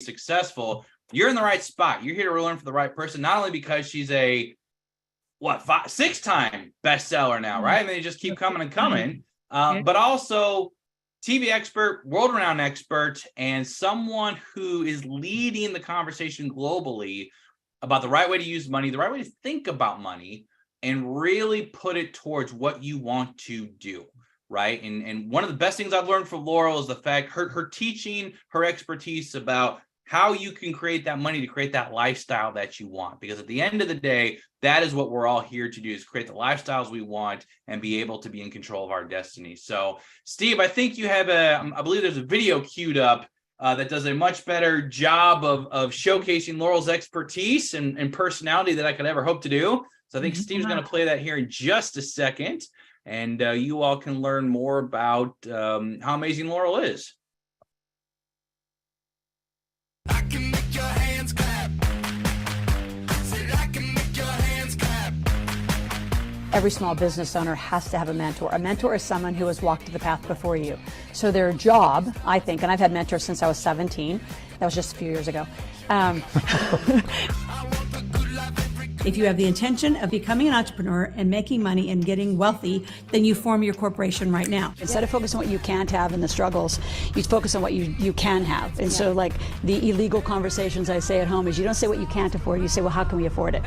successful, you're in the right spot. You're here to learn from the right person, not only because she's a six-time bestseller now, right? I mean, they just keep coming and coming, but also TV expert, world-renowned expert, and someone who is leading the conversation globally about the right way to use money, the right way to think about money, and really put it towards what you want to do, right? And one of the best things I've learned from Loral is the fact her teaching, her expertise about how you can create that money to create that lifestyle that you want. Because at the end of the day, that is what we're all here to do, is create the lifestyles we want and be able to be in control of our destiny. So Steve, I think you have I believe there's a video queued up that does a much better job of showcasing Loral's expertise and personality that I could ever hope to do. So I think Steve's going to play that here in just a second, and you all can learn more about how amazing Loral is. I can make your hands clap. Said I can make your hands clap. Every small business owner has to have a mentor. A mentor is someone who has walked the path before you. So their job, I think, and I've had mentors since I was 17. That was just a few years ago. If you have the intention of becoming an entrepreneur and making money and getting wealthy, then you form your corporation right now. Instead of focusing on what you can't have and the struggles, you focus on what you can have. And so like the illegal conversations I say at home is you don't say what you can't afford, you say, well, how can we afford it?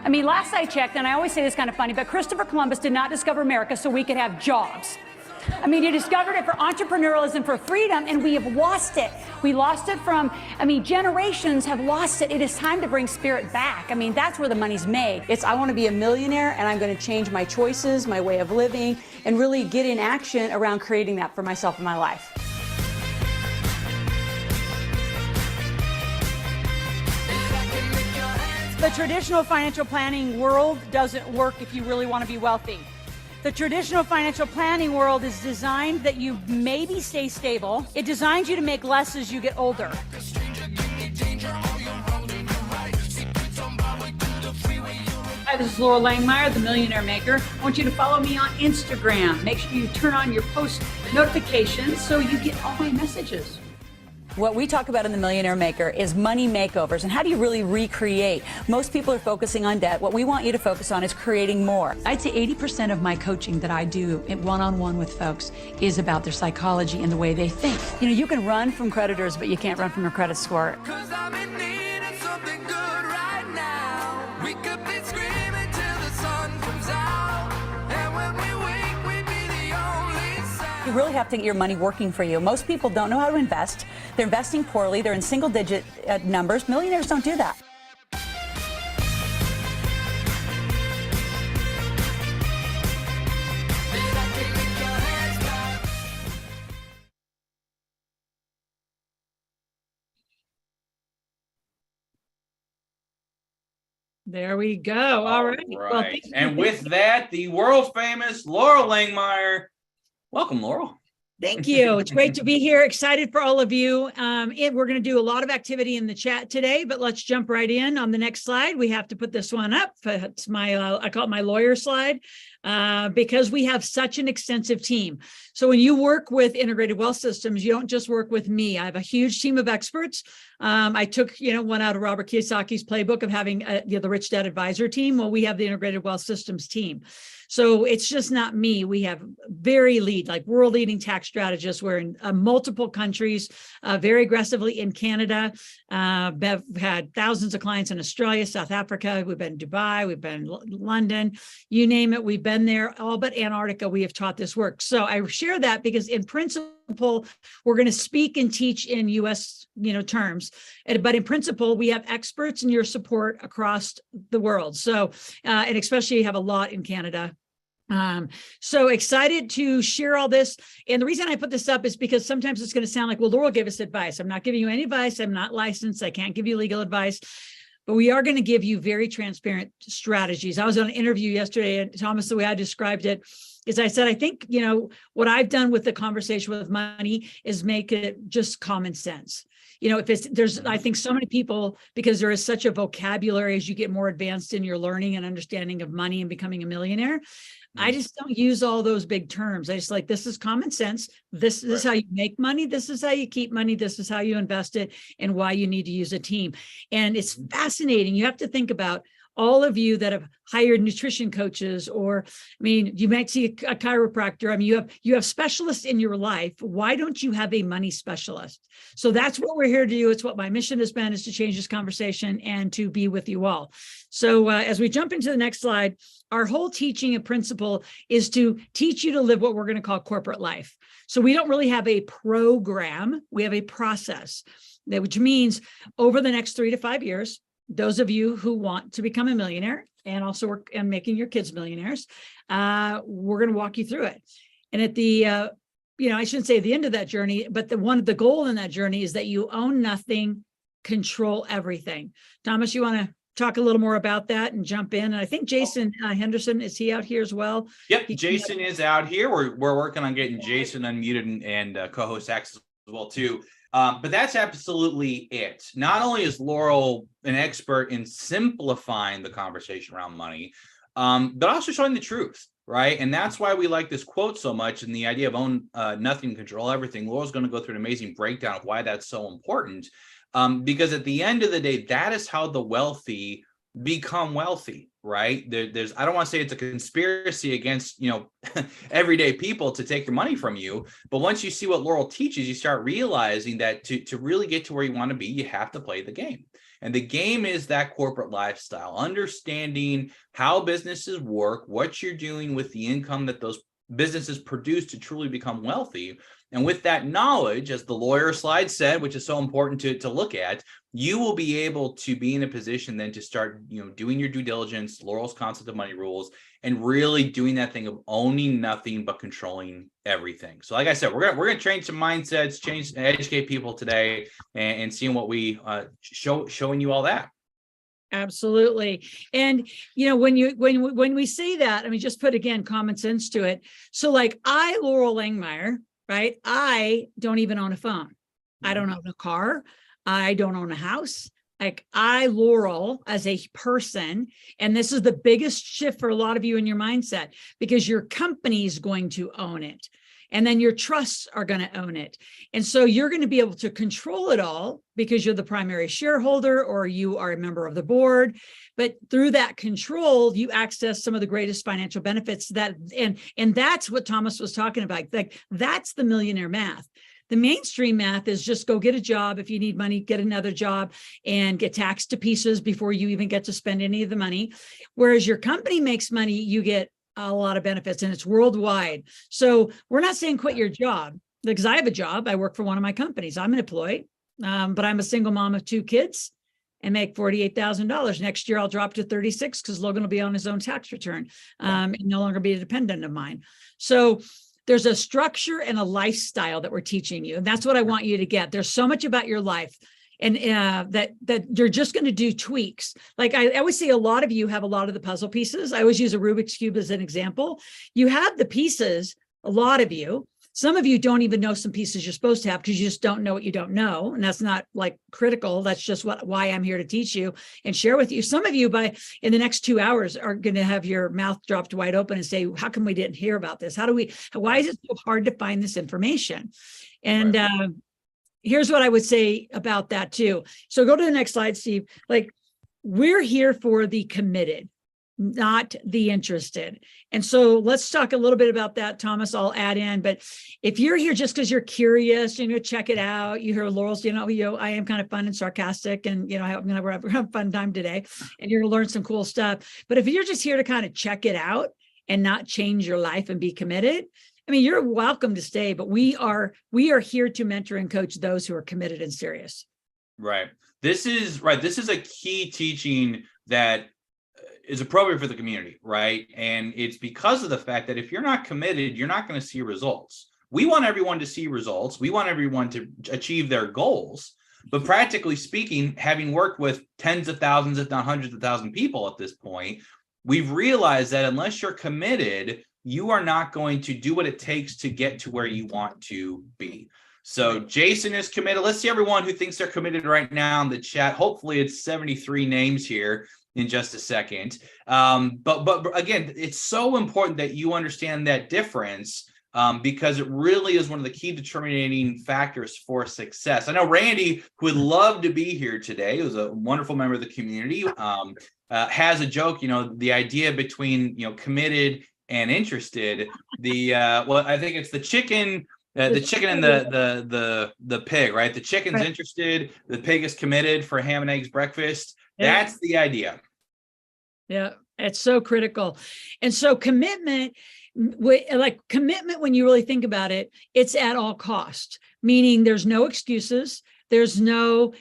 I mean, last I checked, and I always say this kind of funny, but Christopher Columbus did not discover America so we could have jobs. I mean, he discovered it for entrepreneurialism, for freedom, and we have lost it. We lost it from, generations have lost it. It is time to bring spirit back. I mean, that's where the money's made. It's, I want to be a millionaire, and I'm going to change my choices, my way of living, and really get in action around creating that for myself and my life. The traditional financial planning world doesn't work if you really want to be wealthy. The traditional financial planning world is designed that you maybe stay stable. It designs you to make less as you get older. Hi, this is Loral Langemeier, the Millionaire Maker. I want you to follow me on Instagram. Make sure you turn on your post notifications so you get all my messages. What we talk about in the Millionaire Maker is money makeovers and how do you really recreate. Most people are focusing on debt. What we want you to focus on is creating more. I'd say 80% of my coaching that I do one-on-one with folks is about their psychology and the way they think. You know, you can run from creditors, but you can't run from your credit score. 'Cause I'm in need of something good right now. We could be screaming till the sun comes out. And when we wake, we'd be the only sound. You really have to get your money working for you. Most people don't know how to invest. They're investing poorly. They're in single-digit numbers. Millionaires don't do that. There we go. All right. Well, and with that, the world famous Loral Langemeier. Welcome, Loral. thank you. It's great to be here. Excited for all of you. We're going to do a lot of activity in the chat today, but let's jump right in on the next slide. We have to put this one up. It's my, I call it my lawyer slide, because we have such an extensive team. So when you work with integrated wealth systems, you don't just work with me. I have a huge team of experts. I took, one out of Robert Kiyosaki's playbook of having the Rich Dad Advisor team. Well, we have the integrated wealth systems team. So it's just not me. We have very world leading tax strategists. We're in multiple countries, very aggressively in Canada. We've had thousands of clients in Australia, South Africa. We've been in Dubai. We've been in London. You name it, we've been there. All but Antarctica, we have taught this work. So I share that because in principle, we're going to speak and teach in U.S. terms, but in principle, we have experts in your support across the world. So, and especially you have a lot in Canada. So excited to share all this. And the reason I put this up is because sometimes it's going to sound like, well, Loral gave us advice. I'm not giving you any advice. I'm not licensed. I can't give you legal advice. But we are going to give you very transparent strategies. I was on an interview yesterday, and Thomas, the way I described it, is I said, I think, what I've done with the conversation with money is make it just common sense. If I think so many people, because there is such a vocabulary as you get more advanced in your learning and understanding of money and becoming a millionaire, I just don't use all those big terms. I just like, this is common sense. This is how you make money. This is how you keep money. This is how you invest it, and why you need to use a team. And it's fascinating. You have to think about all of you that have hired nutrition coaches, or, you might see a chiropractor. You have specialists in your life. Why don't you have a money specialist? So that's what we're here to do. It's what my mission has been, is to change this conversation and to be with you all. So as we jump into the next slide, our whole teaching and principle is to teach you to live what we're going to call corporate life. So we don't really have a program. We have a process, which means over the next 3 to 5 years, those of you who want to become a millionaire and also work and making your kids millionaires, we're going to walk you through it. And at the, I shouldn't say the end of that journey, but the goal in that journey is that you own nothing, control everything. Thomas, you want to talk a little more about that and jump in? And I think Jason Henderson, is he out here as well? Yep, Jason is out here. We're working on getting Jason unmuted and co-host access as well too. But that's absolutely it. Not only is Loral an expert in simplifying the conversation around money, but also showing the truth, right? And that's why we like this quote so much, and the idea of own nothing, control everything. Loral's going to go through an amazing breakdown of why that's so important. Because at the end of the day, that is how the wealthy become wealthy, right? There's, I don't want to say it's a conspiracy against, everyday people to take your money from you. But once you see what Loral teaches, you start realizing that to really get to where you want to be, you have to play the game. And the game is that corporate lifestyle, understanding how businesses work, what you're doing with the income that those businesses produce to truly become wealthy. And with that knowledge, as the lawyer slide said, which is so important to look at, you will be able to be in a position then to start, doing your due diligence, Loral's concept of money rules, and really doing that thing of owning nothing but controlling everything. So like I said, we're gonna change some mindsets, educate people today, and seeing what we showing you all that. Absolutely. And when we say that, just put again common sense to it. So like Loral Langemeier, right? I don't even own a phone. I don't own a car. I don't own a house. Like Loral as a person, and this is the biggest shift for a lot of you in your mindset, because your company is going to own it. And then your trusts are going to own it. And so you're going to be able to control it all because you're the primary shareholder or you are a member of the board. But through that control, you access some of the greatest financial benefits and that's what Thomas was talking about. Like, that's the millionaire math. The mainstream math is just go get a job. If you need money, get another job and get taxed to pieces before you even get to spend any of the money. Whereas your company makes money, you get a lot of benefits, and it's worldwide. So we're not saying quit your job, because I have a job. I work for one of my companies. I'm an employee, but I'm a single mom of 2 kids and make $48,000. Next year, I'll drop to 36 because Logan will be on his own tax return and no longer be a dependent of mine. So there's a structure and a lifestyle that we're teaching you. And that's what I want you to get. There's so much about your life. And that you're just going to do tweaks. Like I always say, a lot of you have a lot of the puzzle pieces. I always use a Rubik's Cube as an example. You have the pieces, a lot of you. Some of you don't even know some pieces you're supposed to have because you just don't know what you don't know. And that's not like critical. That's just why I'm here to teach you and share with you. Some of you in the next 2 hours are going to have your mouth dropped wide open and say, how come we didn't hear about this? Why is it so hard to find this information? And, right. Here's what I would say about that too. So go to the next slide, Steve. Like, we're here for the committed, not the interested. And so let's talk a little bit about that, Thomas. I'll add in, but if you're here just because you're curious, check it out. You hear Loral's, I am kind of fun and sarcastic, and I'm going to have a fun time today, and you're going to learn some cool stuff. But if you're just here to kind of check it out and not change your life and be committed, you're welcome to stay, but we are here to mentor and coach those who are committed and serious. Right. This is a key teaching that is appropriate for the community, right? And it's because of the fact that if you're not committed, you're not going to see results. We want everyone to see results. We want everyone to achieve their goals. But practically speaking, having worked with tens of thousands, if not hundreds of thousands of people at this point, we've realized that unless you're committed, you are not going to do what it takes to get to where you want to be. So Jason is committed. Let's see everyone who thinks they're committed right now in the chat. Hopefully it's 73 names here in just a second. But again, it's so important that you understand that difference, because it really is one of the key determining factors for success. I know Randy, who would love to be here today, who's a wonderful member of the community, has a joke, the idea between, committed and interested. Well, I think it's the chicken and the pig, right? The chicken's interested, the pig is committed for ham and eggs breakfast. That's the idea. Yeah, it's so critical. And so commitment, when you really think about it, it's at all cost, meaning there's no excuses. There's no,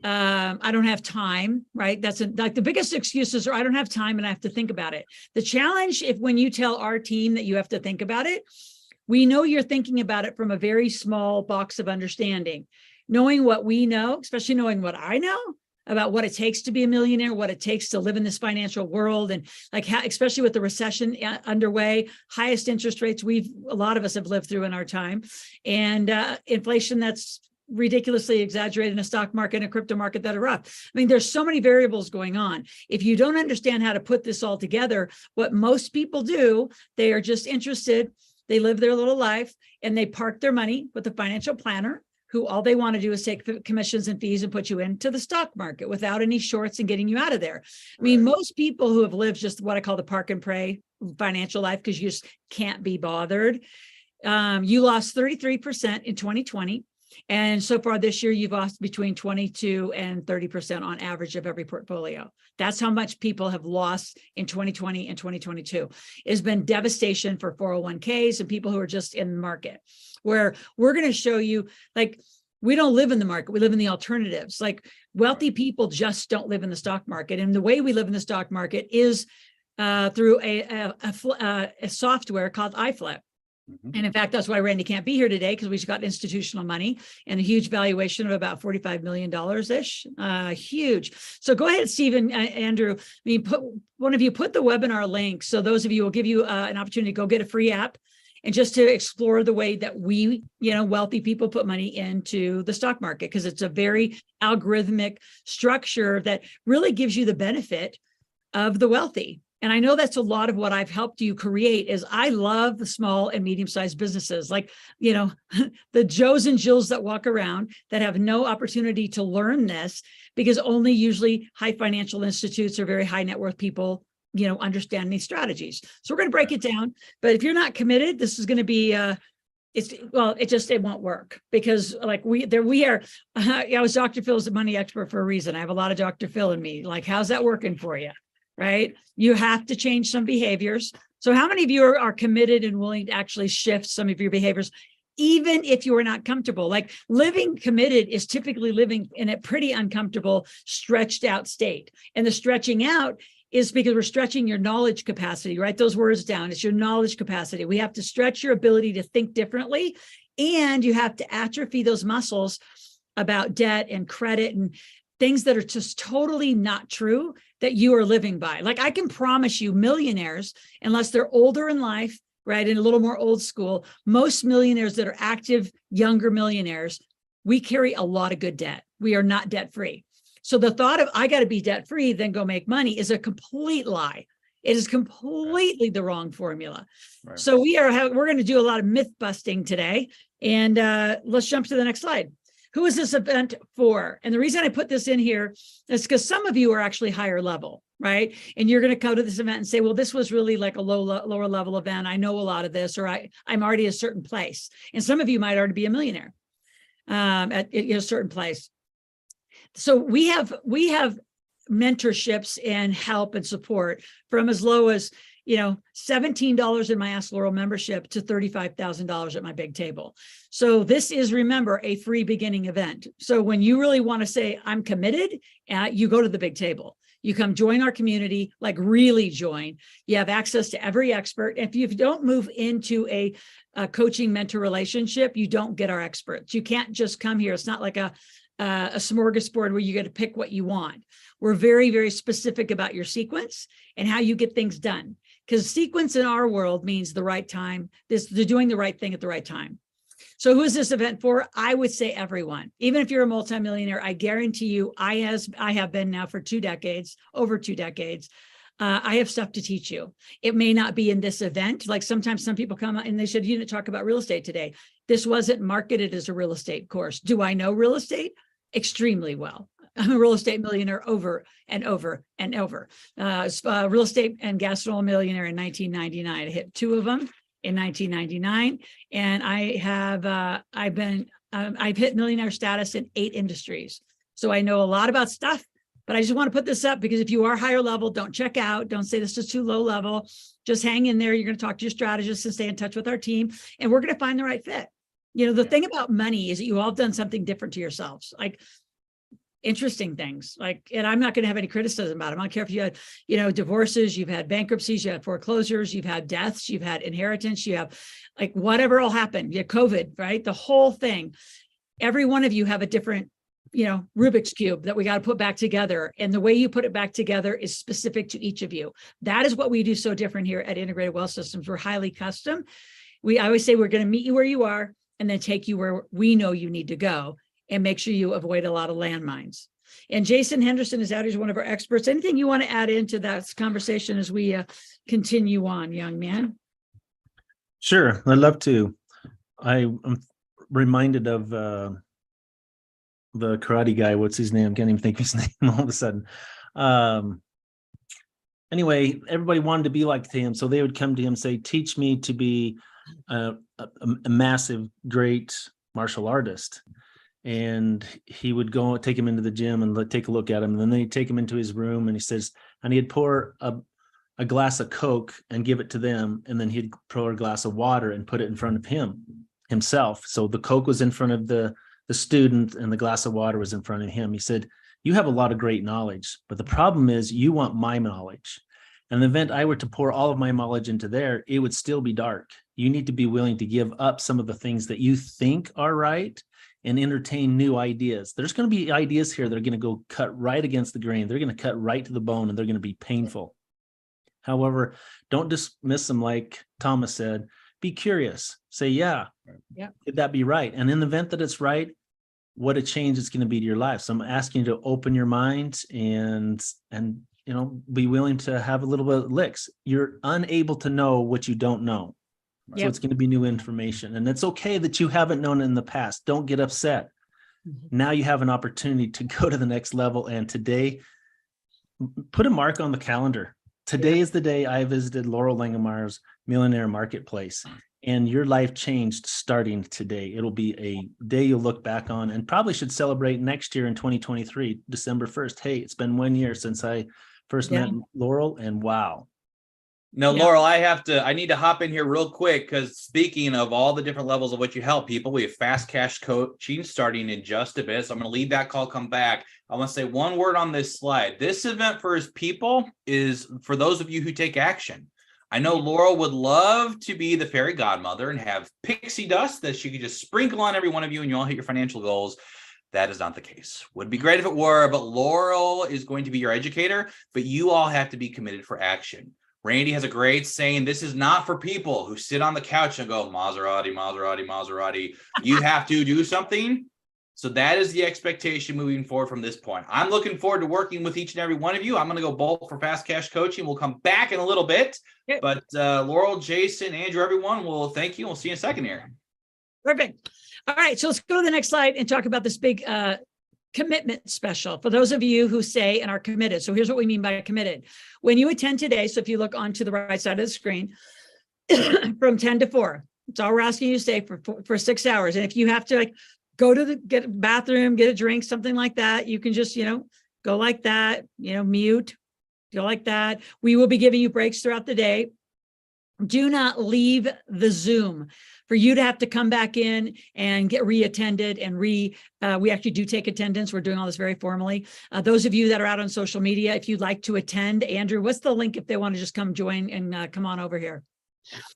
I don't have time, right? That's like the biggest excuses are I don't have time and I have to think about it. The challenge, when you tell our team that you have to think about it, we know you're thinking about it from a very small box of understanding, knowing what we know, especially knowing what I know about what it takes to be a millionaire, what it takes to live in this financial world. And especially with the recession underway, highest interest rates a lot of us have lived through in our time, and inflation that's ridiculously exaggerated in a stock market and a crypto market that are rough. I mean, there's so many variables going on. If you don't understand how to put this all together, what most people do, they are just interested. They live their little life and they park their money with a financial planner who all they want to do is take commissions and fees and put you into the stock market without any shorts and getting you out of there. I mean, most people who have lived just what I call the park and pray financial life, because you just can't be bothered. You lost 33% in 2020. And so far this year, you've lost between 22 and 30% on average of every portfolio. That's how much people have lost in 2020 and 2022. It's been devastation for 401ks and people who are just in the market, where we're going to show you, we don't live in the market. We live in the alternatives. Wealthy people just don't live in the stock market. And the way we live in the stock market is through a software called iFlip. And in fact, that's why Randy can't be here today, because we just got institutional money and a huge valuation of about $45 million-ish. Huge. So go ahead, Steve and Andrew. One of you put the webinar link. So those of you will give you an opportunity to go get a free app and just to explore the way that we, wealthy people put money into the stock market, because it's a very algorithmic structure that really gives you the benefit of the wealthy. And I know that's a lot of what I've helped you create. Is I love the small and medium-sized businesses, the Joes and Jills that walk around that have no opportunity to learn this, because only usually high financial institutes or very high net worth people, understand these strategies. So we're going to break it down. But if you're not committed, this is going to be it won't work, because we are. I was Dr. Phil's a money expert for a reason. I have a lot of Dr. Phil in me. How's that working for you? Right? You have to change some behaviors. So how many of you are committed and willing to actually shift some of your behaviors, even if you are not comfortable? Living committed is typically living in a pretty uncomfortable, stretched out state. And the stretching out is because we're stretching your knowledge capacity. Write those words down. It's your knowledge capacity. We have to stretch your ability to think differently, and you have to atrophy those muscles about debt and credit and things that are just totally not true that you are living by. I can promise you, millionaires, unless they're older in life, right, and a little more old school, most millionaires that are active, younger millionaires, we carry a lot of good debt. We are not debt free. So the thought of I got to be debt free, then go make money is a complete lie. It is completely the wrong formula. Right. So we're going to do a lot of myth busting today, and let's jump to the next slide. Who is this event for? And the reason I put this in here is because some of you are actually higher level, right? And you're going to come to this event and say, well, this was really like a lower level event. I know a lot of this, or I'm already at a certain place. And some of you might already be a millionaire at a certain place. So we have mentorships and help and support from as low as $17 in my Ask Loral membership to $35,000 at my big table. So this is, remember, a free beginning event. So when you really want to say, I'm committed, you go to the big table. You come join our community, really join. You have access to every expert. If you don't move into a coaching mentor relationship, you don't get our experts. You can't just come here. It's not like a smorgasbord where you get to pick what you want. We're very, very specific about your sequence and how you get things done. because sequence in our world means the right time. They're doing the right thing at the right time. So who is this event for? I would say everyone. Even if you're a multimillionaire, I guarantee you, I have been now for over 2 decades. I have stuff to teach you. It may not be in this event. Like sometimes some people come out and they said, you didn't talk about real estate today. This wasn't marketed as a real estate course. Do I know real estate? Extremely well. I'm a real estate millionaire over and over and over. Real estate and gas and oil millionaire in 1999. I hit 2 of them in 1999. And I've hit millionaire status in 8 industries. So I know a lot about stuff. But I just want to put this up because if you are higher level, don't check out. Don't say this is too low level. Just hang in there. You're going to talk to your strategist and stay in touch with our team. And we're going to find the right fit. The thing about money is that you all have done something different to yourselves, like interesting things. And I'm not going to have any criticism about it. I don't care if you had, divorces, you've had bankruptcies, you had foreclosures, you've had deaths, you've had inheritance, you have like whatever will happen. You had COVID, right? The whole thing. Every one of you have a different Rubik's Cube that we got to put back together. And the way you put it back together is specific to each of you. That is what we do so different here at Integrated Wealth Systems. We're highly custom. I always say we're going to meet you where you are and then take you where we know you need to go and make sure you avoid a lot of landmines. And Jason Henderson is out. He's one of our experts. Anything you want to add into that conversation as we continue on, young man? Sure. I'd love to. I'm reminded of the karate guy. What's his name? Can't even think of his name all of a sudden. Anyway, everybody wanted to be like him. So they would come to him and say, teach me to be a massive, great martial artist. And he would go take him into the gym and take a look at him. And then they'd take him into his room and he says, and he'd pour a glass of Coke and give it to them. And then he'd pour a glass of water and put it in front of himself. So the Coke was in front of the student and the glass of water was in front of him. He said, you have a lot of great knowledge, but the problem is you want my knowledge. And the event I were to pour all of my knowledge into there, it would still be dark. You need to be willing to give up some of the things that you think are right and entertain new ideas. There's going to be ideas here that are going to go cut right against the grain. They're going to cut right to the bone and they're going to be painful. However, don't dismiss them like Thomas said. Be curious. Say, yeah, could that be right? And in the event that it's right, what a change it's going to be to your life. So I'm asking you to open your mind and be willing to have a little bit of licks. You're unable to know what you don't know. So it's going to be new information. And it's okay that you haven't known it in the past. Don't get upset. Mm-hmm. Now you have an opportunity to go to the next level. And today, put a mark on the calendar. Today is the day I visited Loral Langemeier's Millionaire Marketplace, and your life changed starting today. It'll be a day you'll look back on and probably should celebrate next year in 2023, December 1st. Hey, it's been 1 year since I first met Loral, and wow. No, Loral, I need to hop in here real quick because speaking of all the different levels of what you help people, we have fast cash coaching starting in just a bit. So I'm going to leave that call, come back. I want to say one word on this slide. This event for his people is for those of you who take action. I know Loral would love to be the fairy godmother and have pixie dust that she could just sprinkle on every one of you and you all hit your financial goals. That is not the case. Would be great if it were, but Loral is going to be your educator, but you all have to be committed for action. Randy has a great saying, this is not for people who sit on the couch and go, Maserati, Maserati, Maserati. You have to do something. So that is the expectation moving forward from this point. I'm looking forward to working with each and every one of you. I'm going to go bolt for fast cash coaching. We'll come back in a little bit. Yep. But Loral, Jason, Andrew, everyone, we'll thank you. We'll see you in a second here. Perfect. All right. So let's go to the next slide and talk about this big commitment special for those of you who say and are committed. So here's what we mean by committed. When you attend today, so if you look onto the right side of the screen, from 10 to 4, it's all we're asking you to stay for 6 hours. And if you have to go to get a bathroom, get a drink, something like that, you can just, go like that, mute, go like that. We will be giving you breaks throughout the day. Do not leave the Zoom. For you to have to come back in and get reattended and we actually do take attendance. We're doing all this very formally. Those of you that are out on social media, if you'd like to attend, Andrew, what's the link if they want to just come join and come on over here?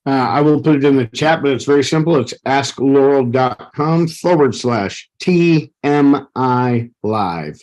I will put it in the chat, but it's very simple. It's askloral.com/TMI live.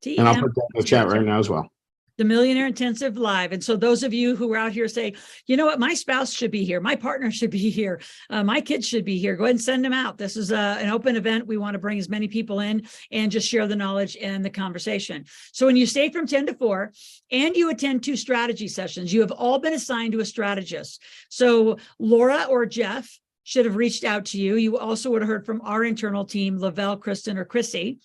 And I'll put that in the chat right now as well. The Millionaire Intensive Live. And so those of you who are out here say, you know what, my spouse should be here. My partner should be here. My kids should be here. Go ahead and send them out. This is an open event. We want to bring as many people in and just share the knowledge and the conversation. So when you stay from 10 to 4 and you attend 2 strategy sessions, you have all been assigned to a strategist. So Laura or Jeff should have reached out to you. You also would have heard from our internal team, Lavelle, Kristen, or Chrissy.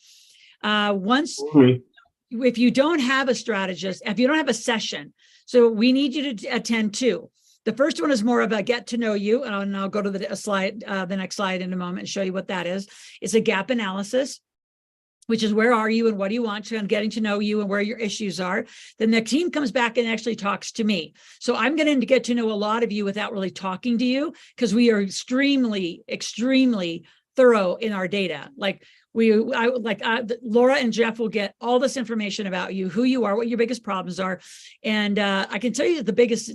If you don't have a strategist, if you don't have a session, so we need you to attend 2. The first one is more of a get to know you, and I'll go to the next slide in a moment and show you what that is. It's a gap analysis, which is where are you and what do you want, and getting to know you and where your issues are. Then the team comes back and actually talks to me. So I'm going to get to know a lot of you without really talking to you, because we are extremely, extremely thorough in our data. Laura and Jeff will get all this information about you, who you are, what your biggest problems are. And I can tell you that the biggest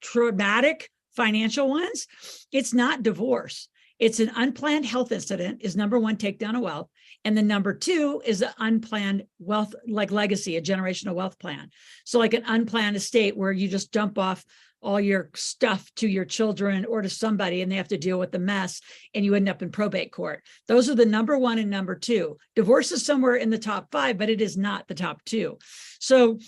traumatic financial ones, it's not divorce. It's an unplanned health incident is number 1, takedown of wealth. And then number 2 is an unplanned wealth, like legacy, a generational wealth plan. So like an unplanned estate where you just dump off all your stuff to your children or to somebody and they have to deal with the mess and you end up in probate court. Those are the number 1 and number 2. Divorce is somewhere in the top 5, but it is not the top 2. So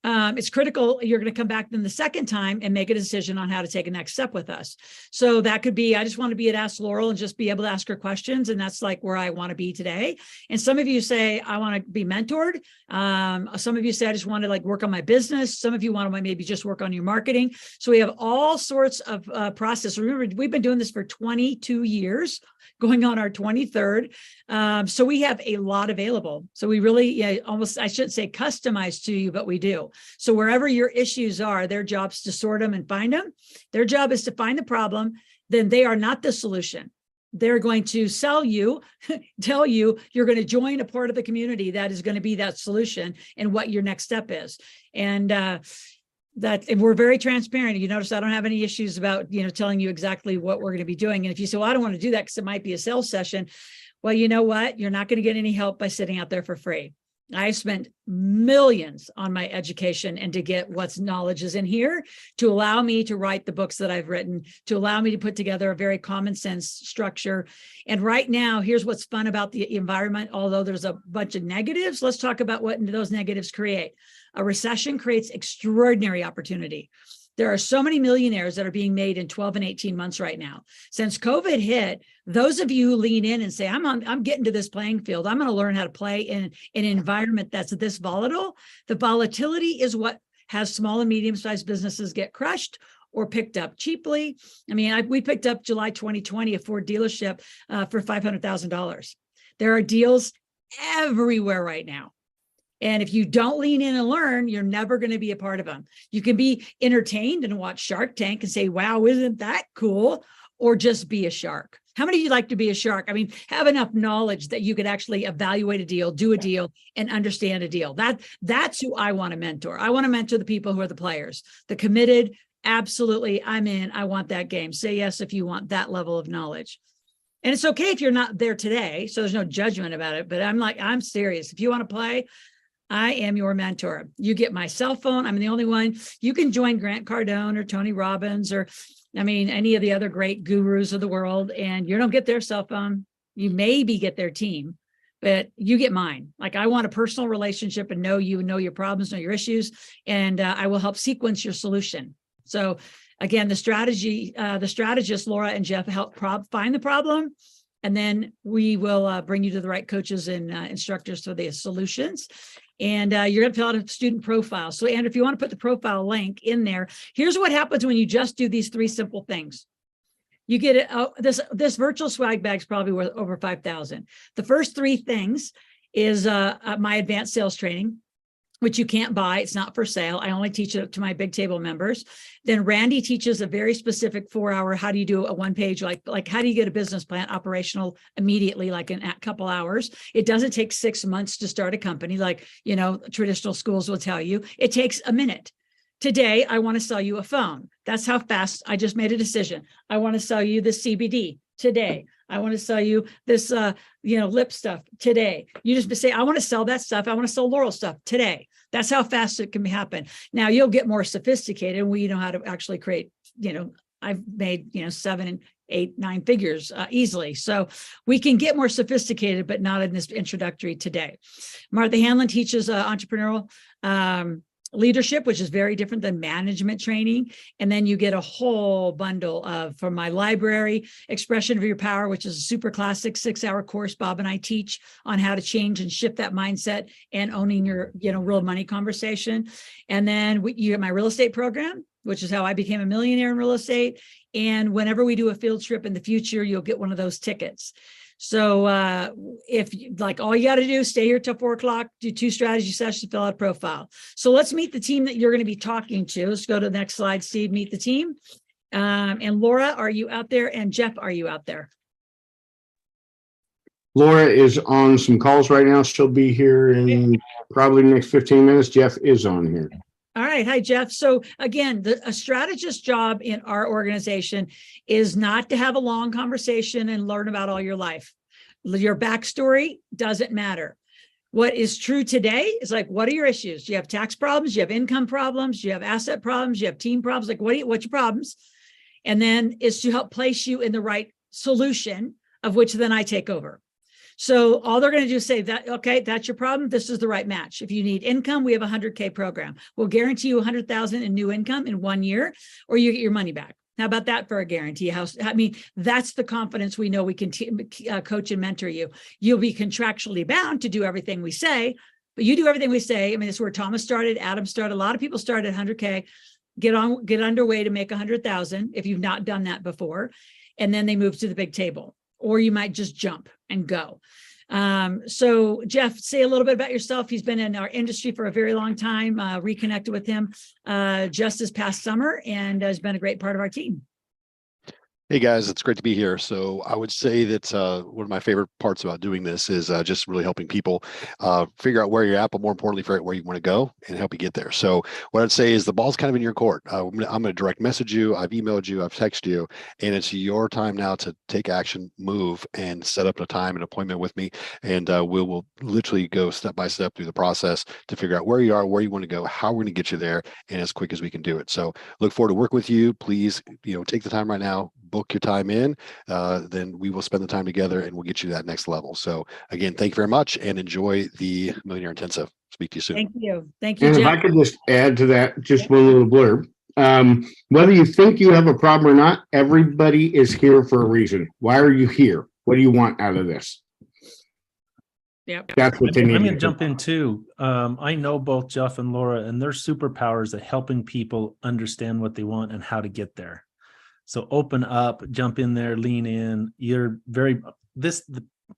it's critical. You're going to come back then the second time and make a decision on how to take a next step with us. So that could be, I just want to be at Ask Loral and just be able to ask her questions. And that's like where I want to be today. And some of you say, I want to be mentored. Some of you say, I just want to like work on my business. Some of you want to maybe just work on your marketing. So we have all sorts of process. Remember, we've been doing this for 22 years, going on our 23rd. So we have a lot available. So we really, almost, I shouldn't say customized to you, but we do. So wherever your issues are, their job's to sort them and find them. Their job is to find the problem. Then they are not the solution. They're going to sell you, tell you you're going to join a part of the community that is going to be that solution and what your next step is. And we're very transparent. You notice I don't have any issues about, telling you exactly what we're going to be doing. And if you say, well, I don't want to do that because it might be a sales session. Well, you know what? You're not going to get any help by sitting out there for free. I spent millions on my education and to get what's knowledge is in here to allow me to write the books that I've written, to allow me to put together a very common sense structure. And right now, here's what's fun about the environment. Although there's a bunch of negatives, let's talk about what those negatives create. A recession creates extraordinary opportunity. There are so many millionaires that are being made in 12 and 18 months right now. Since COVID hit, those of you who lean in and say, I'm getting to this playing field, I'm going to learn how to play in an environment that's this volatile. The volatility is what has small and medium-sized businesses get crushed or picked up cheaply. I mean, we picked up July 2020 a Ford dealership for $500,000. There are deals everywhere right now. And if you don't lean in and learn, you're never going to be a part of them. You can be entertained and watch Shark Tank and say, wow, isn't that cool? Or just be a shark. How many of you like to be a shark? I mean, have enough knowledge that you could actually evaluate a deal, do a deal, and understand a deal. That's who I want to mentor. I want to mentor the people who are the players, the committed, absolutely, I'm in, I want that game. Say yes if you want that level of knowledge. And it's okay if you're not there today, so there's no judgment about it, but I'm serious. If you want to play, I am your mentor. You get my cell phone. I'm the only one. You can join Grant Cardone or Tony Robbins or, any of the other great gurus of the world, and you don't get their cell phone. You maybe get their team, but you get mine. Like, I want a personal relationship and know you, know your problems, know your issues, and I will help sequence your solution. So again, the strategists, Laura and Jeff, help find the problem. And then we will bring you to the right coaches and instructors for the solutions. And you're going to fill out a student profile. So, Andrew, if you want to put the profile link in there, here's what happens when you just do these 3 simple things. You get it. This virtual swag bag is probably worth over $5,000. The first 3 things is my advanced sales training, which you can't buy. It's not for sale. I only teach it to my big table members. Then Randy teaches a very specific 4-hour, how do you do a 1-page, like how do you get a business plan operational immediately, like in a couple hours. It doesn't take 6 months to start a company, like, traditional schools will tell you. It takes a minute. Today, I want to sell you a phone. That's how fast I just made a decision. I want to sell you the CBD today. I want to sell you this, lip stuff today. You just say, I want to sell that stuff. I want to sell Loral stuff today. That's how fast it can happen. Now you'll get more sophisticated. We know how to actually create, I've made, 7, 8, 9 figures easily. So we can get more sophisticated, but not in this introductory today. Martha Hanlon teaches entrepreneurial leadership, which is very different than management training. And then you get a whole bundle from my library, Expression of Your Power, which is a super classic 6-hour course Bob and I teach on how to change and shift that mindset and owning your, real money conversation. And then you get my real estate program, which is how I became a millionaire in real estate. And whenever we do a field trip in the future, you'll get one of those tickets. So if you like, all you got to do is stay here till 4 o'clock, do 2 strategy sessions, fill out a profile. So let's meet the team that you're going to be talking to. Let's go to the next slide, Steve, meet the team. And Laura, are you out there? And Jeff, are you out there? Laura is on some calls right now. She'll be here in probably the next 15 minutes. Jeff is on here. All right. Hi, Jeff. So again, a strategist's job in our organization is not to have a long conversation and learn about all your life. Your backstory doesn't matter. What is true today is like, what are your issues? Do you have tax problems? Do you have income problems? Do you have asset problems? Do you have team problems? Like, what's your problems? And then it's to help place you in the right solution, of which then I take over. So all they're going to do is say that, okay, that's your problem. This is the right match. If you need income, we have a 100K program. We'll guarantee you 100,000 in new income in 1 year, or you get your money back. How about that for a guarantee? That's the confidence we know we can coach and mentor you. You'll be contractually bound to do everything we say, but you do everything we say. I mean, it's where Thomas started, Adam started. A lot of people started at 100K, get underway to make 100,000 if you've not done that before. And then they move to the big table. Or you might just jump and go. So Jeff, say a little bit about yourself. He's been in our industry for a very long time, reconnected with him just this past summer, and has been a great part of our team. Hey guys, it's great to be here. So I would say that one of my favorite parts about doing this is just really helping people figure out where you're at, but more importantly, figure out where you want to go and help you get there. So what I'd say is the ball's kind of in your court. I'm going to direct message you. I've emailed you. I've texted you, and it's your time now to take action, move, and set up a time, an appointment with me. And we will literally go step by step through the process to figure out where you are, where you want to go, how we're going to get you there, and as quick as we can do it. So look forward to working with you. Please, take the time right now. Book your time in, then we will spend the time together and we'll get you to that next level. So again, thank you very much and enjoy the Millionaire Intensive. Speak to you soon. Thank you. Thank you, And Jeff. if I could just add to that, just one little blurb. Whether you think you have a problem or not, everybody is here for a reason. Why are you here? What do you want out of this? Yep. That's what they I'm need. going to jump in too. I know both Jeff and Laura, and their superpowers at helping people understand what they want and how to get there. So open up, jump in there, lean in. The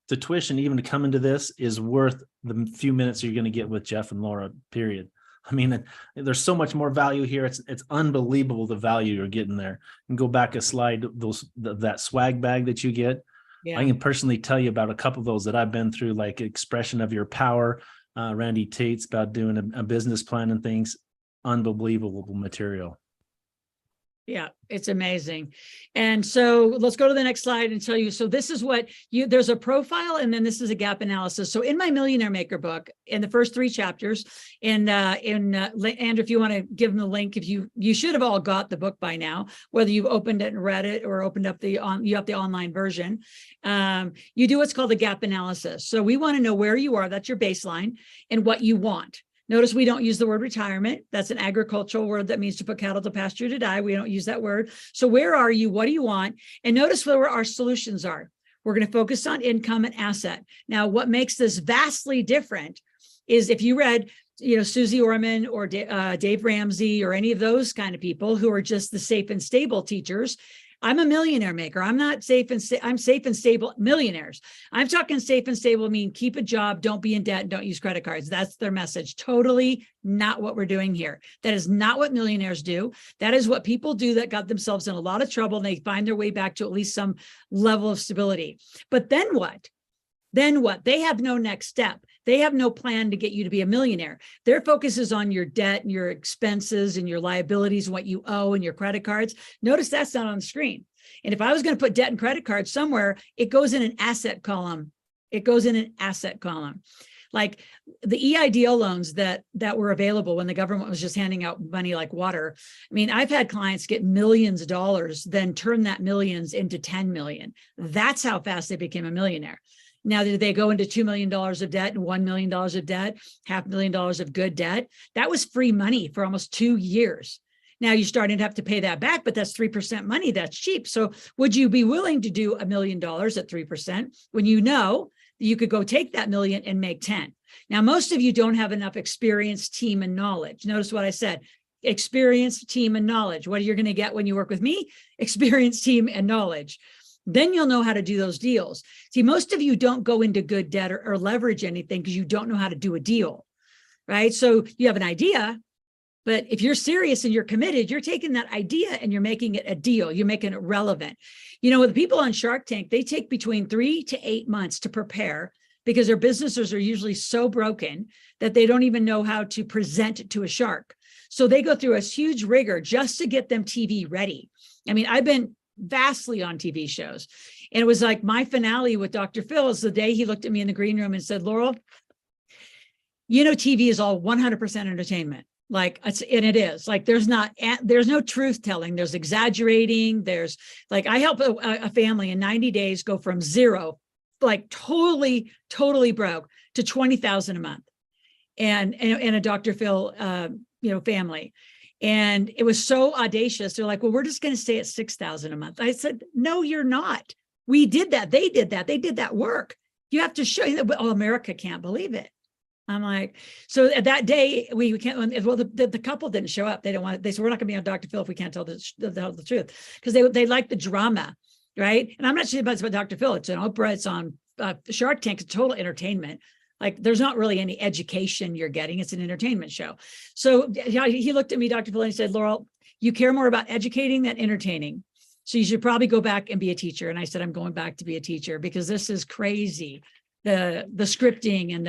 tuition even to come into this is worth the few minutes you're going to get with Jeff and Laura, period. I mean, there's so much more value here. It's unbelievable the value you're getting there. And go back a slide, that swag bag that you get. Yeah. I can personally tell you about a couple of those that I've been through, like Expression of Your Power, Randy Tate's about doing a business plan and things. Unbelievable material. Yeah, it's amazing. And so let's go to the next slide and tell you. So this is what there's a profile, and then this is a gap analysis. So in my Millionaire Maker book, in the first 3 chapters, and Andrew, if you want to give them the link, if you should have all got the book by now, whether you've opened it and read it or opened up you have the online version. You do what's called a gap analysis. So we want to know where you are. That's your baseline, and what you want. Notice we don't use the word retirement. That's an agricultural word that means to put cattle to pasture to die. We don't use that word. So where are you? What do you want? And notice where our solutions are. We're going to focus on income and asset. Now, what makes this vastly different is if you read, Susie Orman or Dave Ramsey or any of those kind of people who are just the safe and stable teachers. I'm a millionaire maker. I'm not safe and I'm safe and stable millionaires. I'm talking safe and stable, mean keep a job, don't be in debt, and don't use credit cards. That's their message. Totally not what we're doing here. That is not what millionaires do. That is what people do that got themselves in a lot of trouble, and they find their way back to at least some level of stability. But then what? Then what? They have no next step. They have no plan to get you to be a millionaire. Their focus is on your debt and your expenses and your liabilities and what you owe and your credit cards. Notice that's not on the screen. And if I was going to put debt and credit cards somewhere, it goes in an asset column. It goes in an asset column. Like the EIDL loans that were available when the government was just handing out money like water. I mean, I've had clients get millions of dollars, then turn that millions into 10 million. That's how fast they became a millionaire. Now, did they go into $2 million of debt and $1 million of debt, $500,000 of good debt? That was free money for almost 2 years. Now you're starting to have to pay that back, but that's 3% money. That's cheap. So would you be willing to do $1 million at 3% when you know you could go take that million and make 10? Now, most of you don't have enough experience, team, and knowledge. Notice what I said, experience, team, and knowledge. What are you going to get when you work with me? Experience, team, and knowledge. Then you'll know how to do those deals. See, most of you don't go into good debt or leverage anything because you don't know how to do a deal, right? So you have an idea, but if you're serious and you're committed, you're taking that idea and you're making it a deal. You're making it relevant. You know, with people on Shark Tank, they take between 3 to 8 months to prepare because their businesses are usually so broken that they don't even know how to present to a shark. So they go through a huge rigor just to get them TV ready. I mean, I've been vastly on TV shows. And it was like my finale with Dr. Phil is the day he looked at me in the green room and said, Loral, you know, TV is all 100% entertainment. Like, and it is like, there's no truth telling. There's exaggerating. There's like, I help a family in 90 days go from zero, like totally broke to 20,000 a month and a Dr. Phil, family. And it was so audacious. They're like, well, we're just going to stay at 6,000 a month. I said, no, you're not. We did that. They did that. They did that work. You have to show you that. Oh, America can't believe it. I'm like, so at that day, we can't, well, the couple didn't show up. They don't want it. They said, we're not going to be on Dr. Phil if we can't tell the truth, because they like the drama. Right. And I'm not saying about Dr. Phil. It's an Oprah. It's on Shark Tank. It's total entertainment. Like there's not really any education you're getting. It's an entertainment show. So he looked at me, Dr. Phil, and he said, Loral, you care more about educating than entertaining. So you should probably go back and be a teacher. And I said, I'm going back to be a teacher because this is crazy. The scripting and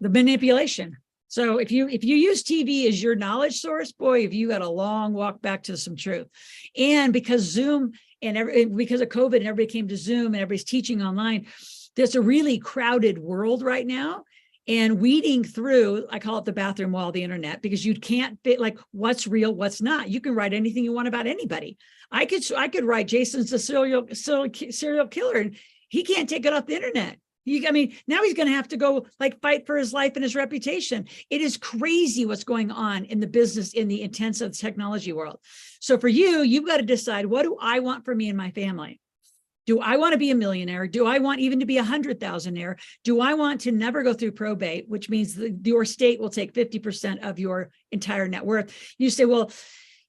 the manipulation. So if you use TV as your knowledge source, boy, have you got a long walk back to some truth. And because Zoom and because of COVID and everybody came to Zoom and everybody's teaching online, there's a really crowded world right now, and weeding through, I call it the bathroom wall of the internet, because you can't fit like what's real, what's not. You can write anything you want about anybody. I could write Jason's a serial killer and he can't take it off the internet. Now he's going to have to go like fight for his life and his reputation. It is crazy what's going on in the business, in the intensive technology world. So for you, you've got to decide, what do I want for me and my family? Do I want to be a millionaire? Do I want even to be 100,000-aire? Do I want to never go through probate, which means your estate will take 50% of your entire net worth? You say, well,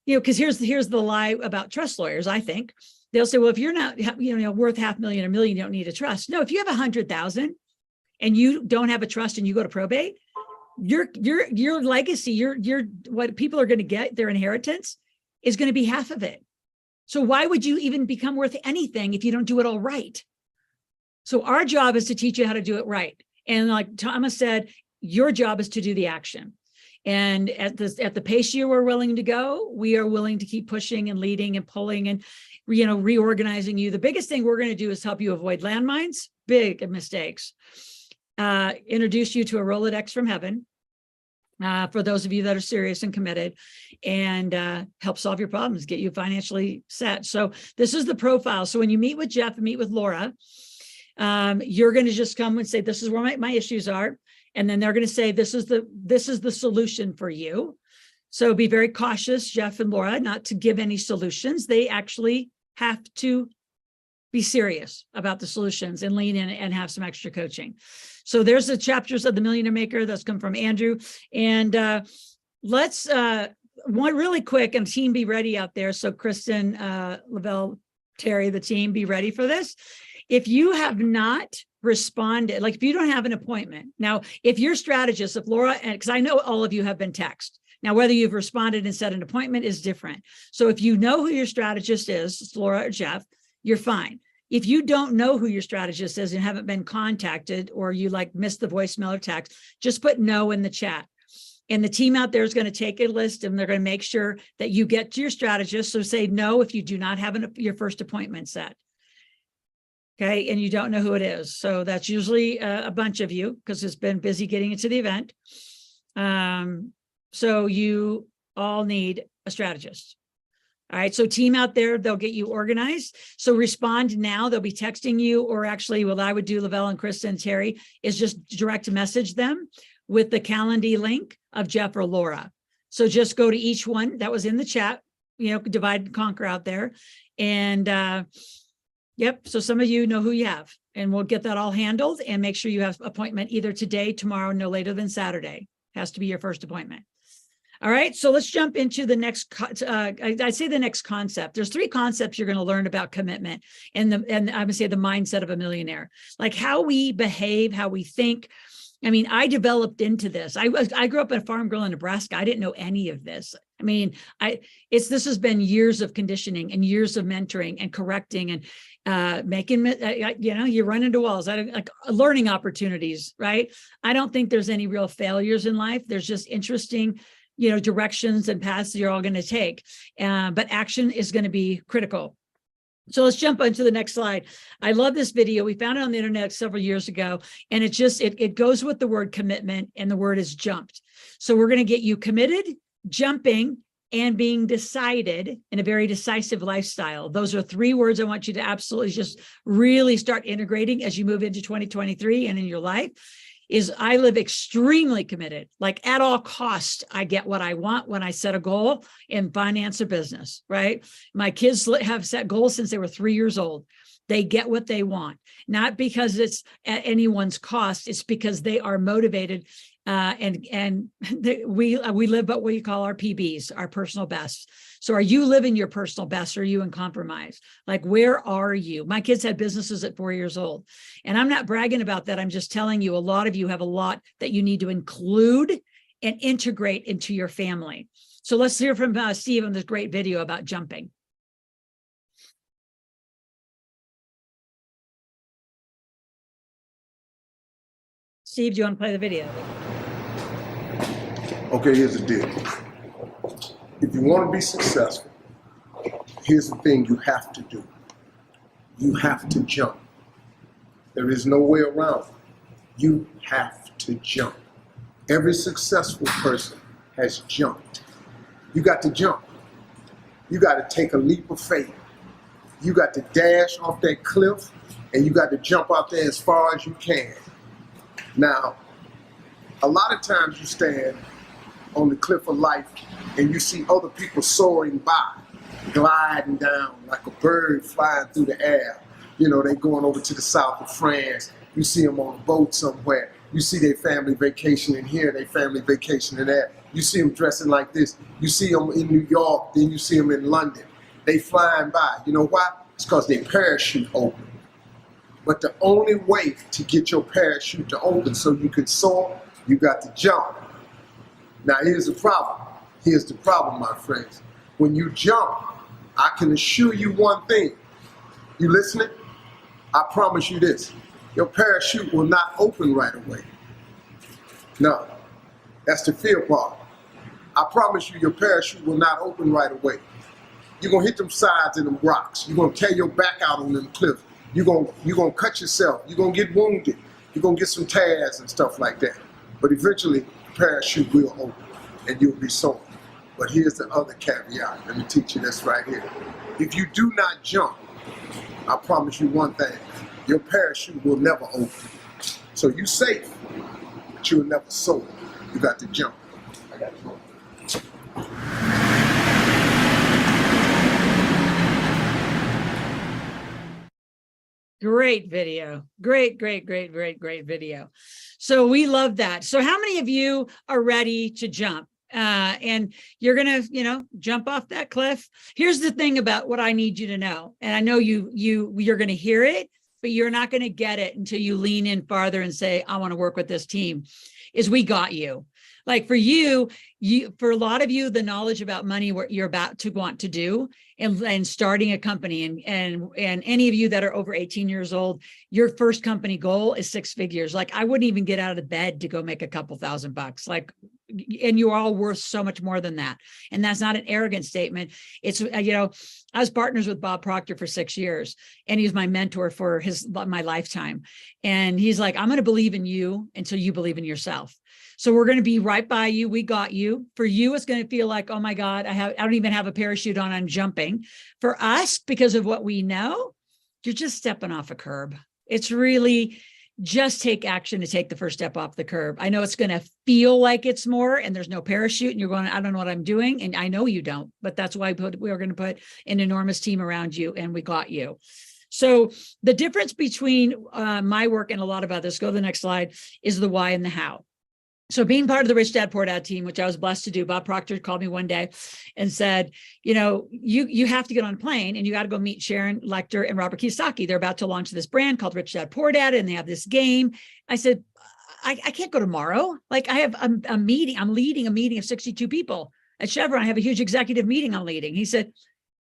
because here's the lie about trust lawyers, I think. They'll say, well, if you're not, worth $500,000 or $1 million, you don't need a trust. No, if you have 100,000 and you don't have a trust and you go to probate, your legacy, your what people are going to get, their inheritance, is going to be half of it. So why would you even become worth anything if you don't do it all right? So our job is to teach you how to do it right. And like Thomas said, your job is to do the action. And at the pace you are willing to go, we are willing to keep pushing and leading and pulling and reorganizing you. The biggest thing we're going to do is help you avoid landmines, big mistakes, introduce you to a Rolodex from heaven, for those of you that are serious and committed, and help solve your problems, get you financially set. So this is the profile. So when you meet with Jeff and meet with Laura, you're going to just come and say, this is where my issues are. And then they're going to say, this is the solution for you. So be very cautious, Jeff and Laura, not to give any solutions. They actually have to be serious about the solutions and lean in and have some extra coaching. So there's the chapters of the Millionaire Maker that's come from Andrew. And let's one really quick, and team, be ready out there. So Kristen, Lavelle, Terry, the team, be ready for this. If you have not responded, like if you don't have an appointment, now, if your strategist, if Laura, and because I know all of you have been texted, now whether you've responded and set an appointment is different. So if you know who your strategist is, it's Laura or Jeff, you're fine. If you don't know who your strategist is and haven't been contacted, or you like missed the voicemail or text, just put no in the chat. And the team out there is going to take a list and they're going to make sure that you get to your strategist. So say no if you do not have your first appointment set. Okay. And you don't know who it is. So that's usually a bunch of you because it's been busy getting into the event. So you all need a strategist. All right. So team out there, they'll get you organized. So respond now. They'll be texting you, or actually what I would do, Lavelle and Krista and Terry, is just direct message them with the Calendly link of Jeff or Laura. So just go to each one that was in the chat, divide and conquer out there. And yep. So some of you know who you have, and we'll get that all handled and make sure you have appointment either today, tomorrow, no later than Saturday. Has to be your first appointment. All right, so let's jump into the next, I'd say the next concept. There's 3 concepts you're going to learn about commitment and I would say the mindset of a millionaire, like how we behave, how we think. I mean, I developed into this. I grew up a farm girl in Nebraska. I didn't know any of this. I mean, this has been years of conditioning and years of mentoring and correcting and making, you run into walls, like learning opportunities, right? I don't think there's any real failures in life. There's just interesting directions and paths you're all going to take. But action is going to be critical. So let's jump into the next slide. I love this video. We found it on the internet several years ago, and it goes with the word commitment, and the word is jumped. So we're going to get you committed, jumping, and being decided in a very decisive lifestyle. Those are 3 words I want you to absolutely just really start integrating as you move into 2023 and in your life. Is I live extremely committed, like at all costs, I get what I want when I set a goal in finance or business, right? My kids have set goals since they were 3 years old. They get what they want, not because it's at anyone's cost. It's because they are motivated. We live what we call our PBs, our personal bests. So are you living your personal best, or are you in compromise? Like, where are you? My kids had businesses at 4 years old, and I'm not bragging about that. I'm just telling you, a lot of you have a lot that you need to include and integrate into your family. So let's hear from Steve on this great video about jumping. Steve, do you want to play the video? Okay, here's the deal. If you want to be successful, here's the thing you have to do. You have to jump. There is no way around it. You have to jump. Every successful person has jumped. You got to jump. You got to take a leap of faith. You got to dash off that cliff, and you got to jump out there as far as you can. Now, a lot of times you stand on the cliff of life and you see other people soaring by, gliding down like a bird flying through the air. They're going over to the south of France. You see them on a boat somewhere. You see their family vacationing here, their family vacationing there. You see them dressing like this. You see them in New York, then you see them in London. They flying by. You know why? It's because their parachute open. But the only way to get your parachute to open so you can soar, you got to jump. Now here's the problem. Here's the problem, my friends. When you jump, I can assure you one thing. You listening? I promise you this. Your parachute will not open right away. No, that's the fear part. I promise you your parachute will not open right away. You're gonna hit them sides and them rocks. You're gonna tear your back out on them cliffs. You're gonna cut yourself. You're gonna get wounded. You're gonna get some tears and stuff like that. But eventually, the parachute will open and you'll be soaring. But here's the other caveat. Let me teach you this right here. If you do not jump, I promise you one thing, your parachute will never open. So you're safe, but you'll never soar. You got to jump. I got to jump. Great video. Great video. So we love that. So how many of you are ready to jump? And you're going to, jump off that cliff. Here's the thing about what I need you to know. And I know you're going to hear it, but you're not going to get it until you lean in farther and say, I want to work with this team, is we got you. Like for you, for a lot of you, the knowledge about money, what you're about to want to do, and starting a company, and any of you that are over 18 years old, your first company goal is 6 figures. Like I wouldn't even get out of the bed to go make a couple $1,000. Like, and you're all worth so much more than that. And that's not an arrogant statement. It's, I was partners with Bob Proctor for 6 years, and he was my mentor for my lifetime. And he's like, I'm going to believe in you until you believe in yourself. So we're going to be right by you. We got you. For you, it's going to feel like, oh my God, I don't even have a parachute on. I'm jumping. For us, because of what we know, you're just stepping off a curb. It's really just take action to take the first step off the curb. I know it's going to feel like it's more and there's no parachute and you're going, I don't know what I'm doing. And I know you don't, but that's why we are going to put an enormous team around you, and we got you. So the difference between my work and a lot of others, go to the next slide, is the why and the how. So being part of the Rich Dad Poor Dad team, which I was blessed to do, Bob Proctor called me one day and said, you have to get on a plane and you got to go meet Sharon Lechter and Robert Kiyosaki. They're about to launch this brand called Rich Dad Poor Dad, and they have this game. I said, I can't go tomorrow. Like I have a meeting. I'm leading a meeting of 62 people at Chevron. I have a huge executive meeting I'm leading. He said,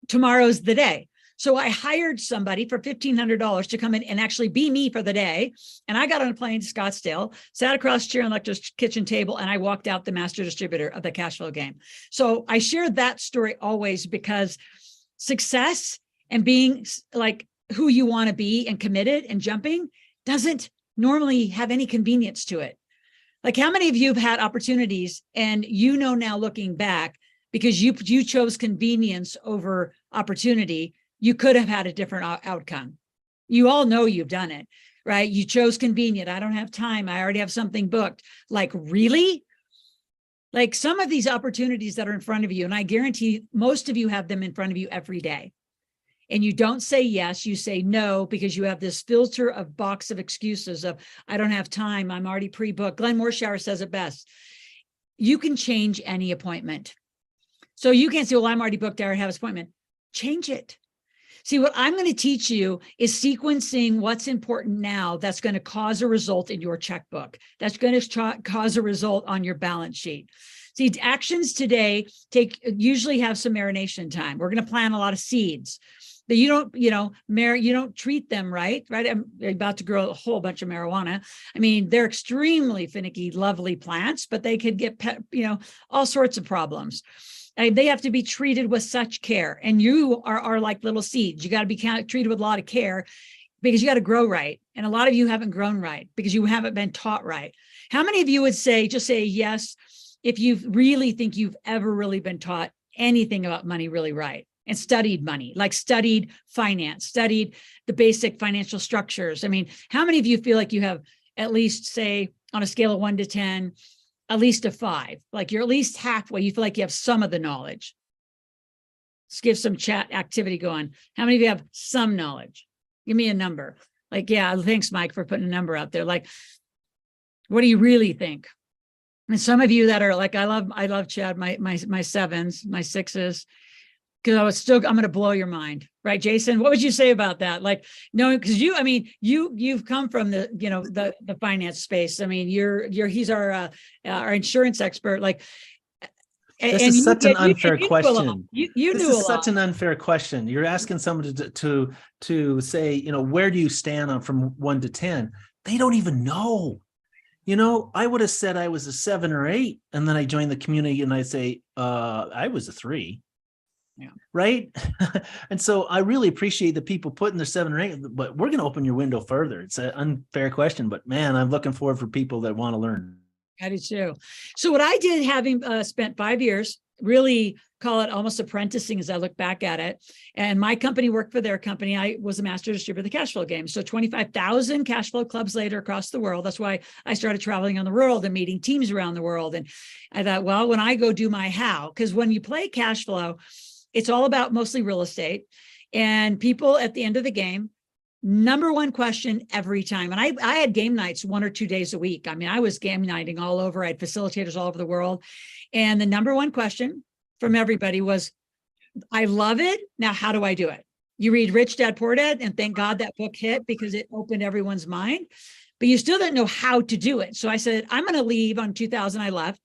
tomorrow's the day. So I hired somebody for $1,500 to come in and actually be me for the day. And I got on a plane to Scottsdale, sat across Sharon Lechter's kitchen table, and I walked out the master distributor of the cash flow game. So I share that story always because success and being like who you want to be and committed and jumping doesn't normally have any convenience to it. Like how many of you have had opportunities and now looking back, because you chose convenience over opportunity, you could have had a different outcome. You all know you've done it, right? You chose convenient. I don't have time. I already have something booked. Like, really? Like some of these opportunities that are in front of you, and I guarantee most of you have them in front of you every day. And you don't say yes, you say no, because you have this filter of box of excuses of, I don't have time. I'm already pre-booked. Glenn Morshower says it best. You can change any appointment. So you can't say, well, I'm already booked. I already have an appointment. Change it. See, what I'm going to teach you is sequencing what's important now that's going to cause a result in your checkbook. That's going to cause a result on your balance sheet. See, actions today usually have some marination time. We're going to plant a lot of seeds that you don't treat them right? I'm about to grow a whole bunch of marijuana. I mean, they're extremely finicky, lovely plants, but they could get, all sorts of problems. They have to be treated with such care. And you are like little seeds. You got to be treated with a lot of care because you got to grow right. And a lot of you haven't grown right because you haven't been taught right. How many of you would just say yes if you really think you've ever really been taught anything about money really right and studied money, like studied finance, studied the basic financial structures? I mean, how many of you feel like you have at least, say, on a scale of 1 to 10, at least a 5, like you're at least halfway, you feel like you have some of the knowledge? Let's give some chat activity going. How many of you have some knowledge? Give me a number. Like, yeah, thanks, Mike, for putting a number out there. Like, what do you really think? And some of you that are like, I love Chad, my 7s, my 6s, because I'm going to blow your mind, right? Jason, what would you say about that? Like, no, because you've come from the finance space. I mean, he's our insurance expert. Like, this is such an unfair question. You knew a lot. This is such an unfair question. You're asking someone to say, where do you stand on from 1 to 10? They don't even know. I would have said I was a 7 or 8, and then I joined the community and I say, I was a 3. Yeah. Right. And so I really appreciate the people putting their 7 or 8, but we're going to open your window further. It's an unfair question, but man, I'm looking forward for people that want to learn. I do too. So what I did, having spent 5 years, really call it almost apprenticing as I look back at it. And my company worked for their company. I was a master distributor of the cash flow game. So 25,000 cash flow clubs later across the world. That's why I started traveling on the world and meeting teams around the world. And I thought, well, when I go do my how, because when you play cash flow, it's all about mostly real estate, and people at the end of the game, number one question every time. And I had game nights 1 or 2 days a week. I mean, I was game nighting all over. I had facilitators all over the world. And the number one question from everybody was, I love it. Now, how do I do it? You read Rich Dad Poor Dad, and thank God that book hit because it opened everyone's mind. but you still didn't know how to do it. So I said, I'm going to leave on 2000. I left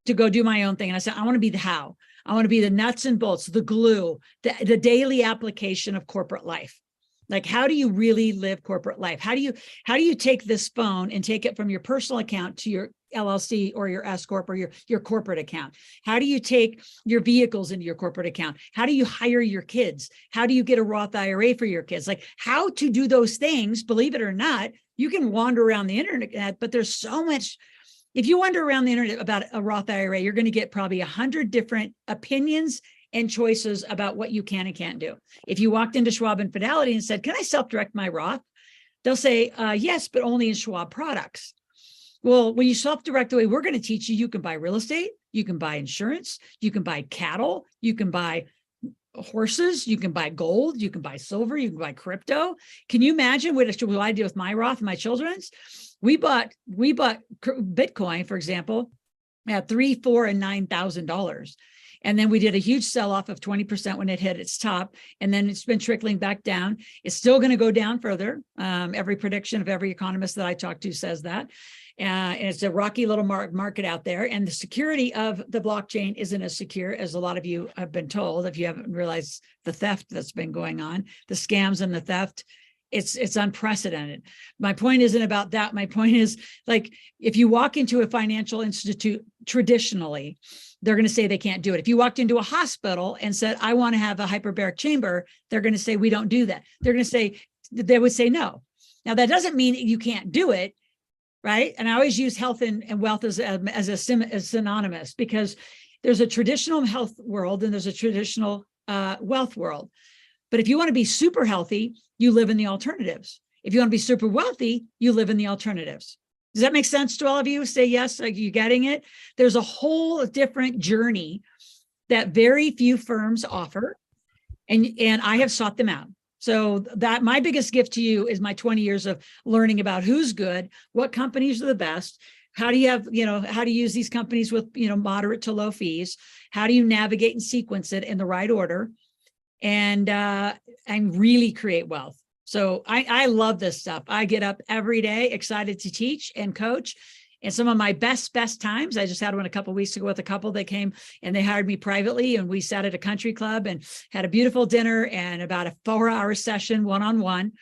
to go do my own thing. And I said, I want to be the how. I want to be the nuts and bolts, the glue, the daily application of corporate life. Like, how do you really live corporate life? How do you take this phone and take it from your personal account to your LLC or your S Corp or your corporate account? How do you take your vehicles into your corporate account? How do you hire your kids? How do you get a Roth IRA for your kids? Like, how to do those things, believe it or not, you can wander around the internet, but there's so much. If you wander around the internet about a Roth IRA, you're going to get probably 100 different opinions and choices about what you can and can't do. If you walked into Schwab and Fidelity and said, can I self-direct my Roth? They'll say, yes, but only in Schwab products. Well, when you self-direct the way we're going to teach you, you can buy real estate, you can buy insurance, you can buy cattle, you can buy horses, you can buy gold, you can buy silver, you can buy crypto. Can you imagine what I did with my Roth and my children's? We bought Bitcoin, for example, at $3,000, $4,000, and $9,000. And then we did a huge sell-off of 20% when it hit its top. And then it's been trickling back down. It's still going to go down further. Every prediction of every economist that I talk to says that. And it's a rocky little market out there. And the security of the blockchain isn't as secure as a lot of you have been told. If you haven't realized the theft that's been going on, the scams and the theft, it's unprecedented. My point isn't about that. My point is, like, if you walk into a financial institute traditionally, they're going to say they can't do it. If you walked into a hospital and said, I want to have a hyperbaric chamber, they're going to say, we don't do that. They would say no. Now, that doesn't mean you can't do it, right? And I always use health and wealth as synonymous, because there's a traditional health world and there's a traditional wealth world. But if you want to be super healthy, you live in the alternatives. If you want to be super wealthy, you live in the alternatives. Does that make sense to all of you? Say yes. Are you getting it? There's a whole different journey that very few firms offer, and I have sought them out. So that my biggest gift to you is my 20 years of learning about who's good, what companies are the best, how do you use these companies with, moderate to low fees, how do you navigate and sequence it in the right order, and really create wealth. So I love this stuff. I get up every day excited to teach and coach. And some of my best times, I just had one a couple of weeks ago with a couple that came and they hired me privately, and we sat at a country club and had a beautiful dinner and about a 4-hour session one-on-one,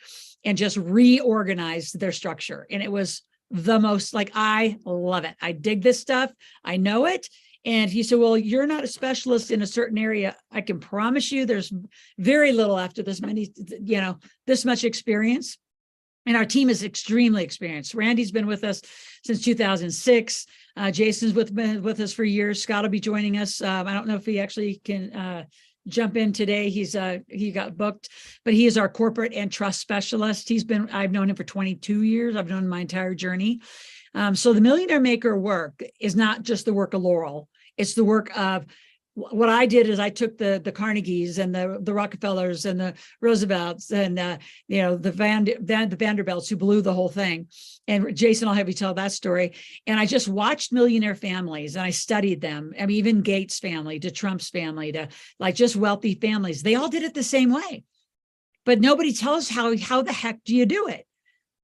and just reorganized their structure. And it was the most, like, I love it. I dig this stuff. I know it. And he said, well, you're not a specialist in a certain area. I can promise you there's very little after this much experience. And our team is extremely experienced. Randy's been with us since 2006. Jason's been with us for years. Scott will be joining us. I don't know if he actually can jump in today. He got booked, but he is our corporate and trust specialist. I've known him for 22 years. I've known him my entire journey. So the Millionaire Maker work is not just the work of Loral. It's the work of what I did is I took the Carnegies and the Rockefellers and the Roosevelts and the Vanderbilts who blew the whole thing. And Jason, I'll have you tell that story. And I just watched millionaire families and I studied them. I mean, even Gates' family to Trump's family to like just wealthy families. They all did it the same way, but nobody tells how the heck do you do it?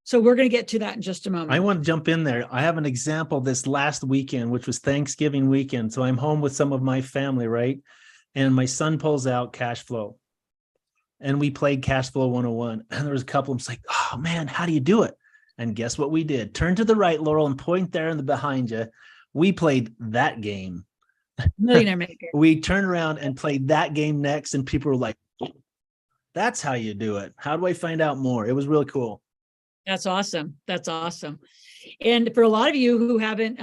So we're going to get to that in just a moment. I want to jump in there. I have an example this last weekend, which was Thanksgiving weekend. So I'm home with some of my family, right? And my son pulls out cash flow. And we played Cash Flow 101. And there was a couple of them like, oh man, how do you do it? And guess what we did? Turn to the right, Loral, and point there in the behind you. We played that game. Millionaire Maker. We turned around and played that game next. And people were like, that's how you do it. How do I find out more? It was really cool. That's awesome. That's awesome. And for a lot of you who haven't,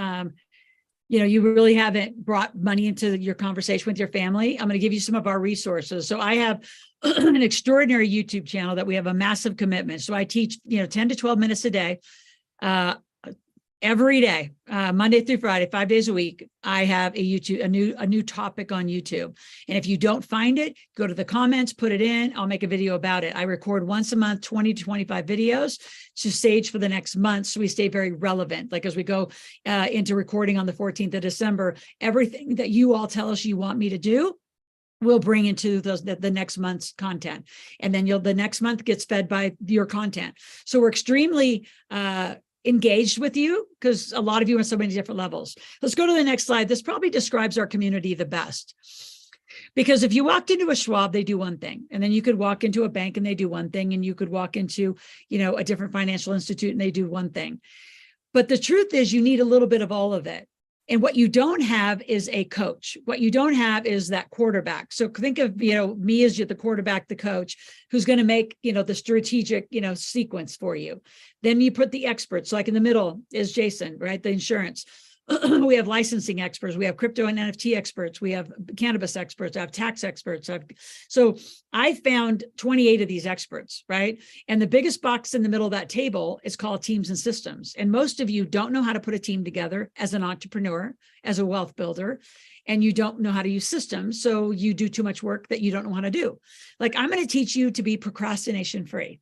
you really haven't brought money into your conversation with your family, I'm going to give you some of our resources. So I have an extraordinary YouTube channel that we have a massive commitment. So I teach, 10 to 12 minutes a day, every day, Monday through Friday, 5 days a week. I have a new topic on YouTube. And if you don't find it, go to the comments, put it in, I'll make a video about it. I record once a month, 20 to 25 videos to stage for the next month. So we stay very relevant. Like as we go into recording on the 14th of December, everything that you all tell us you want me to do, we'll bring into the next month's content. And then the next month gets fed by your content. So we're extremely engaged with you because a lot of you are on so many different levels. Let's go to the next slide. This probably describes our community the best. Because if you walked into a Schwab, they do one thing, and then you could walk into a bank and they do one thing, and you could walk into, a different financial institute and they do one thing. But the truth is you need a little bit of all of it. And what you don't have is a coach. What you don't have is that quarterback. So think of, me as the quarterback, the coach, who's going to make, the strategic, sequence for you. Then you put the experts. So like in the middle is Jason, right? The insurance. We have licensing experts. We have crypto and NFT experts. We have cannabis experts. I have tax experts. So I found 28 of these experts, right? And the biggest box in the middle of that table is called teams and systems. And most of you don't know how to put a team together as an entrepreneur, as a wealth builder, and you don't know how to use systems. So you do too much work that you don't know how to do. Like, I'm going to teach you to be procrastination free.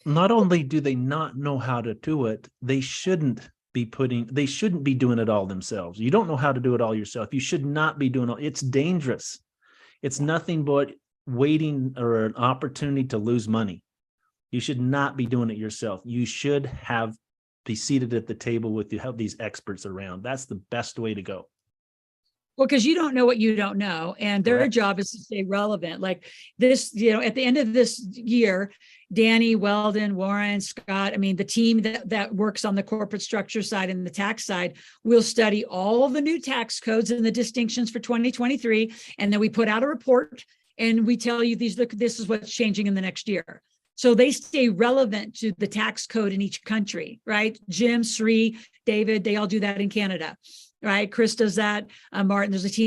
Not only do they not know how to do it, they shouldn't be doing it all themselves. You don't know how to do it all yourself. You should not be doing it. It's dangerous. It's nothing but waiting or an opportunity to lose money. You should not be doing it yourself. You should be seated at the table with you, have these experts around. That's the best way to go. Well, because you don't know what you don't know, and their Correct. job is to stay relevant. Like this, at the end of this year, Danny, Weldon, Warren, Scott, the team that works on the corporate structure side and the tax side will study all the new tax codes and the distinctions for 2023. And then we put out a report and we tell you this is what's changing in the next year. So they stay relevant to the tax code in each country, right? Jim, Sri, David, they all do that in Canada, right? Chris does that. Martin, there's a team